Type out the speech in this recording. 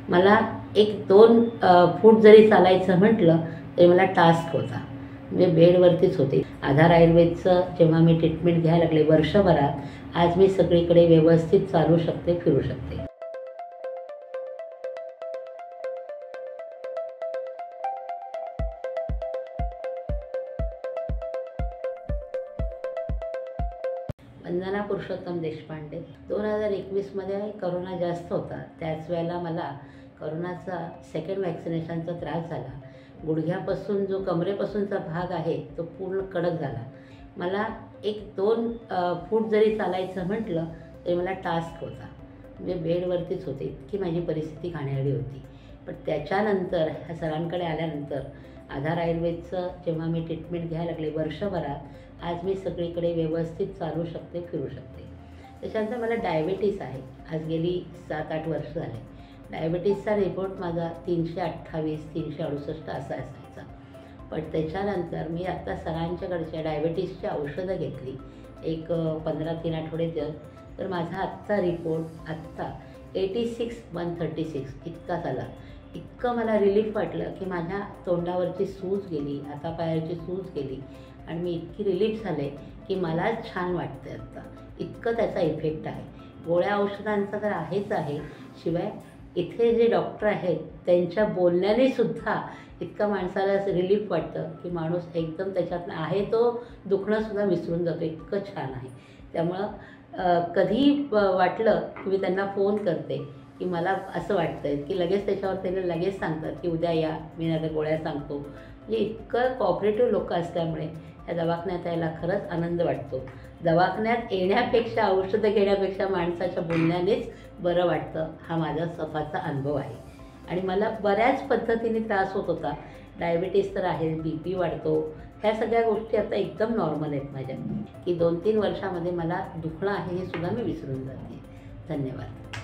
मला 1-2 फूट जरी चालायचं म्हटलं तरी मला टास्क होता. म्हणजे बेडवरतीच होते. आधार आयुर्वेदचं जेव्हा मी ट्रीटमेंट घ्यायला लागले वर्षभरात, आज मी सगळीकडे व्यवस्थित चालू शकते, फिरू शकते. वंदना पुरुषोत्तम देशपांडे. 2021मध्ये करोना जास्त होता. त्याच वेळेला मला करोनाचा सेकंड वॅक्सिनेशनचा त्रास झाला. गुडघ्यापासून जो कमरेपासूनचा भाग आहे तो पूर्ण कडक झाला. मला 1-2 फूट जरी चालायचं म्हटलं तरी मला टास्क होता. म्हणजे बेडवरतीच होते. इतकी माझी परिस्थिती घाणेरडी होती. पण त्याच्यानंतर ह्या सरांकडे आल्यानंतर आधार आयुर्वेदचं जेव्हा मी ट्रीटमेंट घ्यायला लागले वर्षभरात, आज मी सगळीकडे व्यवस्थित चालू शकते, फिरू शकते. त्याच्यानंतर मला डायबिटीस आहे. आज गेली 7-8 वर्ष झाले. डायबिटीसचा रिपोर्ट माझा 328, 368 असा असायचा. पण त्याच्यानंतर मी आता सरांच्याकडच्या डायबिटीसची औषधं घेतली. एक 15-3 आठवडे तर माझा आत्ता रिपोर्ट 86/136 इतका झाला. इतकं मला रिलीफ वाटलं की माझ्या तोंडावरची सूज गेली, हातापायाची सूज गेली आणि मी इतकी रिलीफ झाले की मला छान वाटते आता. इतकं त्याचा इफेक्ट आहे. गोळ्या औषधांचा तर आहेच आहे, शिवाय इथे जे डॉक्टर आहेत त्यांच्या बोलण्याने सुद्धा इतकं माणसाला रिलीफ वाटतं की माणूस एकदम त्याच्यातनं आहे तो दुखणंसुद्धा विसरून जातो. इतकं छान आहे. त्यामुळं कधी वाटलं की मी त्यांना फोन करते की मला असं वाटतंय की लगेच त्याच्यावर ते लगेच सांगतात की उद्या या, मी आता गोळ्या सांगतो. म्हणजे इतकं कॉपरेटिव्ह लोक असल्यामुळे या दवाखान्यात यायला खरंच आनंद वाटतो. दवाखान्यात येण्यापेक्षा, औषधं घेण्यापेक्षा माणसाच्या बोलण्यानेच बरं वाटतं, हा माझा स्वतःचा अनुभव आहे. आणि मला बऱ्याच पद्धतीने त्रास होत होता. डायबिटीस तर आहे, BP वाढतो, ह्या सगळ्या गोष्टी आता एकदम नॉर्मल आहेत माझ्या, की 2-3 वर्षामध्ये मला दुखणं आहे हे सुद्धा मी विसरून जाते. धन्यवाद.